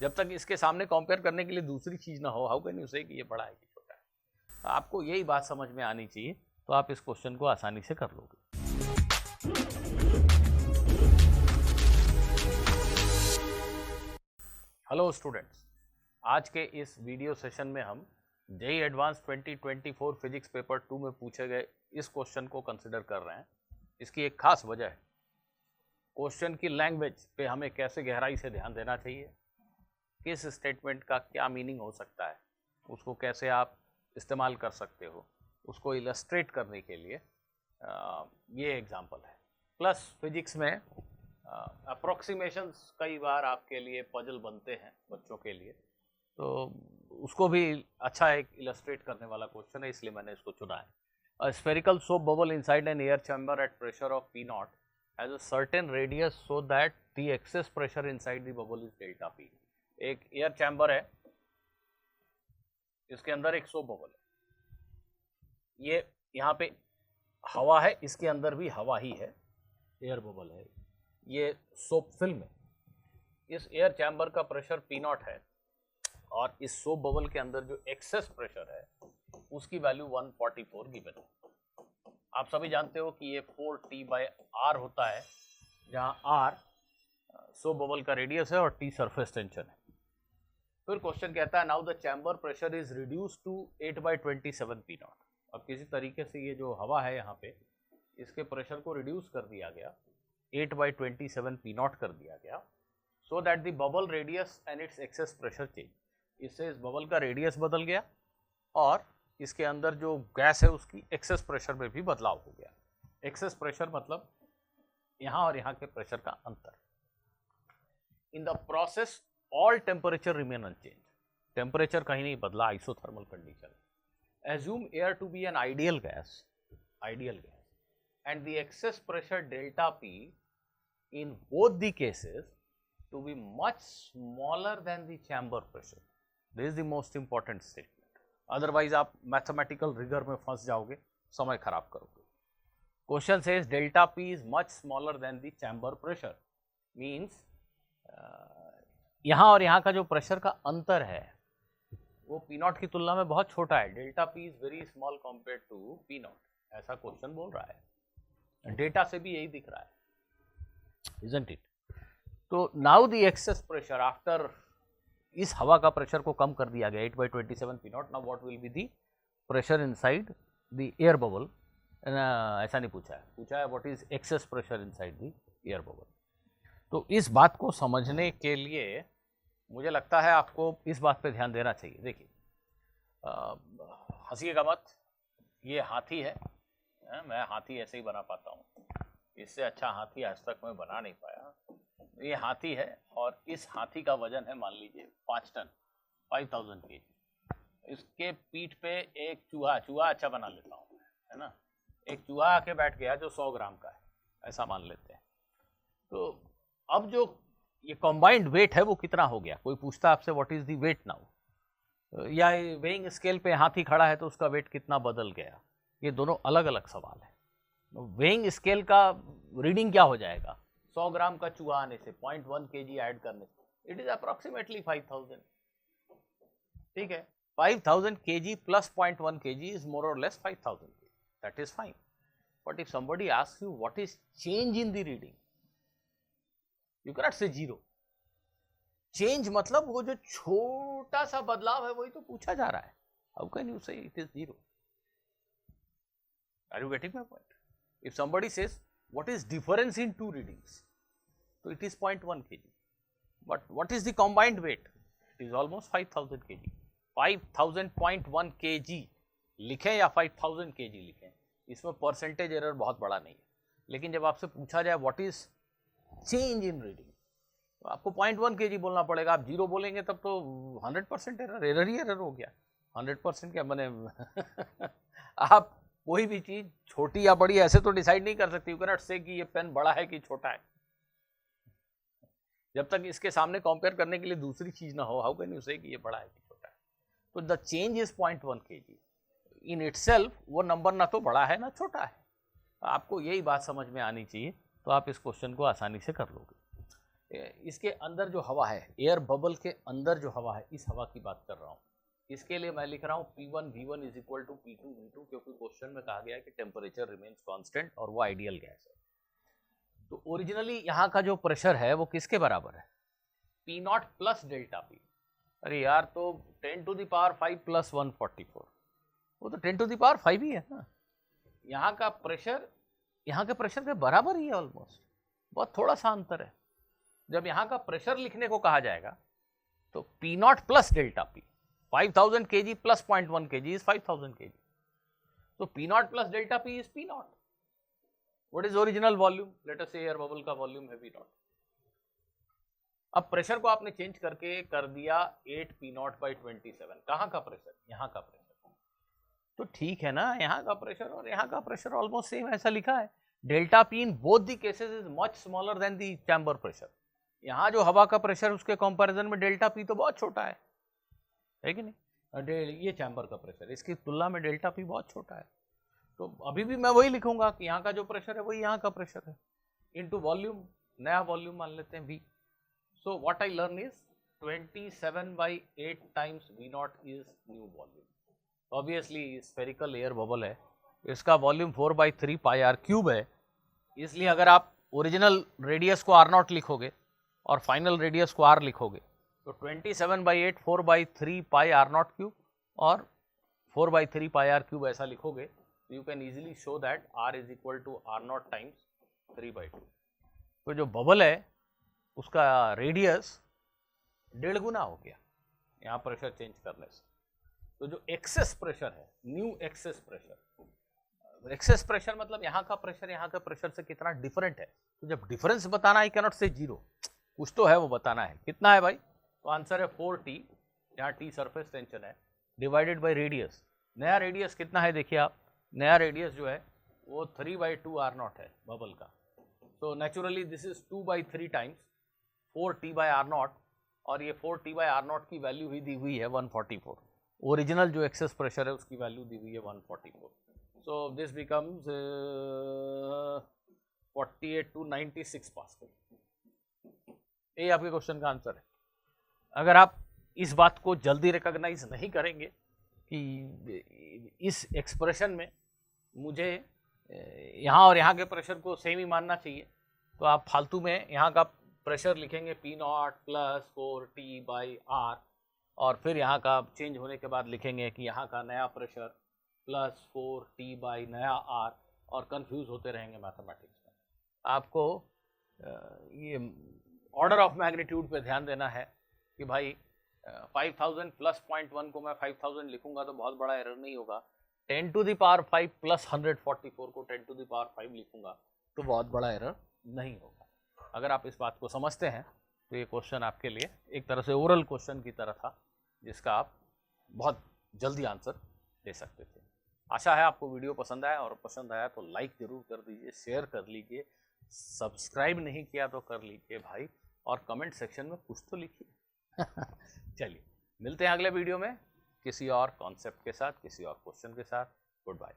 जब तक इसके सामने कंपेयर करने के लिए दूसरी चीज ना हो, हाउ कैन यू से कि ये बड़ा है कि छोटा है। आपको यही बात समझ में आनी चाहिए, तो आप इस क्वेश्चन को आसानी से कर लोगे। हेलो स्टूडेंट्स, आज के इस वीडियो सेशन में हम जेईई एडवांस 2024 फिजिक्स पेपर 2 में पूछे गए इस क्वेश्चन को कंसिडर कर रहे हैं। इसकी एक खास वजह है, क्वेश्चन की लैंग्वेज पे हमें कैसे गहराई से ध्यान देना चाहिए, किस स्टेटमेंट का क्या मीनिंग हो सकता है, उसको कैसे आप इस्तेमाल कर सकते हो, उसको इलस्ट्रेट करने के लिए ये एग्जाम्पल है। प्लस फिजिक्स में अप्रोक्सीमेशंस कई बार आपके लिए पजल बनते हैं बच्चों के लिए, तो उसको भी अच्छा एक इलस्ट्रेट करने वाला क्वेश्चन है, इसलिए मैंने इसको चुना है। A spherical soap bubble inside an air chamber at pressure of P naught has a certain radius so that the excess pressure inside the bubble is delta P. एक एयर चैम्बर है, इसके अंदर एक सोप बबल है, ये यहाँ पे हवा है, इसके अंदर भी हवा ही है, एयर बबल है, ये सोप फिल्म है। इस एयर चैम्बर का प्रेशर P नॉट है और इस सोप बबल के अंदर जो एक्सेस प्रेशर है उसकी वैल्यू 144 गिवन है। आप सभी जानते हो कि ये 4T/R होता है, जहाँ R सोप बबल का रेडियस है और T सरफेस टेंशन है। फिर क्वेश्चन कहता है now the chamber pressure is reduce to 8/27 P naught. अब किसी तरीके से ये जो हवा है यहाँ पे, इसके प्रेशर को रिड्यूस कर दिया गया, 8/27 P नॉट कर दिया गया, so that the bubble radius and its excess pressure change. इससे इस बबल का रेडियस बदल गया और इसके अंदर जो गैस है उसकी एक्सेस प्रेशर में भी बदलाव हो गया। एक्सेस प्रेशर मतलब यहाँ और यहाँ के प्रेशर का अंतर। In the process all temperature remain unchange, temperature कहीं नहीं बदला, isothermal condition. Assume air to be an ideal gas and the excess pressure delta P in both the cases to be much smaller than the chamber pressure. This is the most important statement. Otherwise आप mathematical rigor में फंस जाओगे, समय खराब करोगे। Question says delta P is much smaller than the chamber pressure. Means यहाँ और यहाँ का जो प्रेशर का अंतर है वो P नॉट की तुलना में बहुत छोटा है। Delta P is very small compared to P not, ऐसा क्वेश्चन बोल रहा है। डेटा से भी यही दिख रहा है, isn't it? तो now the excess pressure after, इस हवा का प्रेशर को कम कर दिया गया 8/27 P not. Now what will be the pressure inside the air bubble, ऐसा नहीं पूछा है what is excess pressure inside the air bubble. तो इस बात को समझने के लिए मुझे लगता है आपको इस बात पे ध्यान देना चाहिए। देखिए, हंसिएगा मत, ये हाथी है, मैं हाथी ऐसे ही बना पाता हूँ, इससे अच्छा हाथी आज तक मैं बना नहीं पाया। ये हाथी है और इस हाथी का वजन है मान लीजिए 5 टन, 5000 kg। इसके पीठ पे एक चूहा अच्छा बना लेता हूँ, है ना, एक चूहा आके बैठ गया जो 100 ग्राम का है, ऐसा मान लेते हैं। तो अब जो ये कंबाइंड वेट है वो कितना हो गया? कोई पूछता है आपसे what is the weight now, या वेइंग स्केल पे हाथी खड़ा है तो उसका वेट कितना बदल गया? ये दोनों अलग अलग सवाल है। वेइंग स्केल का रीडिंग क्या हो जाएगा? 100 ग्राम का चूहा आने से 0.1 kg ऐड करने से इट इज अप्रोक्सीमेटली 5000। ठीक है, 5000 kg plus 0.1 kg is more or less 5000 kg, that is fine. But if somebody asks you what is change in the reading, you can not say zero. Change मतलब वो जो छोटा सा बदलाव है वही तो पूछा जा रहा है। How can you say it is zero? Are you getting my point? If somebody says what is difference in two readings, so it is 0.1 kg, but what is the combined weight? It is almost 5000 kg। 5000.1 kg लिखें या 5000 kg लिखें, इसमें percentage error बहुत बड़ा नहीं है। लेकिन जब आपसे पूछा जाए what is change in reading, तो आपको 0.1 kg बोलना पड़ेगा। आप जीरो बोलेंगे तब तो 100% एरर ही एरर हो गया। 100% क्या मैंने आप कोई भी चीज छोटी या बड़ी ऐसे तो डिसाइड नहीं कर सकती। यू कैन नॉट से कि ये पेन बड़ा है कि छोटा है, जब तक इसके सामने कंपेयर करने के लिए दूसरी चीज ना हो। हाउ कैन यू से कि ये बड़ा है कि छोटा है? तो the change is 0.1 kg in itself. वो नंबर ना तो बड़ा है ना छोटा है। आपको यही बात समझ में आनी चाहिए, तो आप इस क्वेश्चन को आसानी से कर लोगे। इसके अंदर जो हवा है, एयर बबल के अंदर जो हवा है, इस हवा की बात कर रहा हूँ। इसके लिए मैं लिख रहा हूँ P1 V1 is equal to P2 V2, क्योंकि क्वेश्चन में कहा गया है कि टेम्परेचर रिमेन्स कांस्टेंट और वो आइडियल गैस है। तो ओरिजिनली यहाँ का जो प्रेशर है वो किसके बराबर है? P0 plus delta P। अरे यार, तो 10 टू द पावर 5 प्लस 144, वो तो 10 टू द पावर 5 ही है ना। यहाँ का प्रेशर यहाँ के प्रेशर के बराबर ही है ऑलमोस्ट, बहुत थोड़ा सा अंतर है। जब यहाँ का प्रेशर लिखने को कहा जाएगा तो P0 plus delta P, 5000 kg plus 0.1 kg is 5000 kg. So P0 plus delta P is P0. What is original volume? Let us say air bubble का volume है P0. अब प्रेशर को आपने चेंज करके कर दिया 8 P0 by 27। कहाँ का प्रेशर? यहाँ का प्रेशर। तो ठीक है ना, यहाँ का प्रेशर और यहाँ का प्रेशर ऑलमोस्ट सेम, ऐसा लिखा है। Delta P in both the cases is much smaller than the chamber pressure. यहाँ जो हवा का प्रेशर उसके कंपैरिजन में डेल्टा P तो बहुत छोटा है कि नहीं? ये चैम्बर का प्रेशर, इसकी तुलना में डेल्टा P बहुत छोटा है। तो अभी भी मैं वही लिखूंगा कि यहाँ का जो प्रेशर है वही यहाँ का प्रेशर है, इनटू वॉल्यूम, नया वॉल्यूम मान लेते हैं V। So what I learn is 27/8 times V0 is new volume. Obviously spherical air bubble है, इसका वॉल्यूम 4/3 पाई r क्यूब है, इसलिए अगर आप ओरिजिनल रेडियस को R0 लिखोगे और फाइनल रेडियस को R लिखोगे तो 27/8 4/3 पाई R0 क्यूब और 4/3 पाई R क्यूब ऐसा लिखोगे, you can easily show that R is equal to R0 times 3/2। तो जो बबल है उसका रेडियस 1.5 गुना हो गया यहाँ प्रेशर चेंज करने से। तो जो एक्सेस प्रेशर है, new excess pressure, excess pressure मतलब यहाँ का प्रेशर यहाँ के प्रेशर से कितना डिफरेंट है। तो जब डिफरेंस बताना है, कैनॉट से 0, कुछ तो है वो बताना है। कितना है भाई? तो आंसर है 4T, यहाँ T सरफेस टेंशन है, डिवाइडेड बाय रेडियस। नया रेडियस कितना है देखिए आप, नया रेडियस जो है वो 3/2 R0 है बबल का। तो naturally this is 2/3 times 4T/R0, और ये 4T/R0 की वैल्यू ही दी हुई है 144। ओरिजिनल जो एक्सेस प्रेशर है उसकी वैल्यू दी हुई है 144। So this becomes 48 to 96 pascal. ये आपके क्वेश्चन का आंसर है। अगर आप इस बात को जल्दी रिकॉग्नाइज नहीं करेंगे कि इस एक्सप्रेशन में मुझे यहाँ और यहाँ के प्रेशर को सेम ही मानना चाहिए, तो आप फालतू में यहाँ का प्रेशर लिखेंगे P0 प्लस 4T/R, और फिर यहाँ का चेंज होने के बाद लिखेंगे कि यहाँ का नया प्रेशर प्लस 4T/नया R, और कंफ्यूज होते रहेंगे मैथमेटिक्स में। आपको ये ऑर्डर ऑफ मैग्नीट्यूड पे ध्यान देना है कि भाई 5000 प्लस 0.1 को मैं 5000 लिखूंगा तो बहुत बड़ा एरर नहीं होगा। 10 टू द पावर 5 प्लस 144 को 10 टू द पावर 5 लिखूंगा तो बहुत बड़ा एरर नहीं होगा। अगर आप इस बात को समझते हैं तो ये क्वेश्चन आपके लिए एक तरह से ओरल क्वेश्चन की तरह था, जिसका आप बहुत जल्दी आंसर दे सकते थे। आशा है आपको वीडियो पसंद आया, और पसंद आया तो लाइक ज़रूर कर दीजिए, शेयर कर लीजिए, सब्सक्राइब नहीं किया तो कर लीजिए भाई, और कमेंट सेक्शन में कुछ तो लिखिए। चलिए मिलते हैं अगले वीडियो में किसी और कॉन्सेप्ट के साथ, किसी और क्वेश्चन के साथ। Good bye.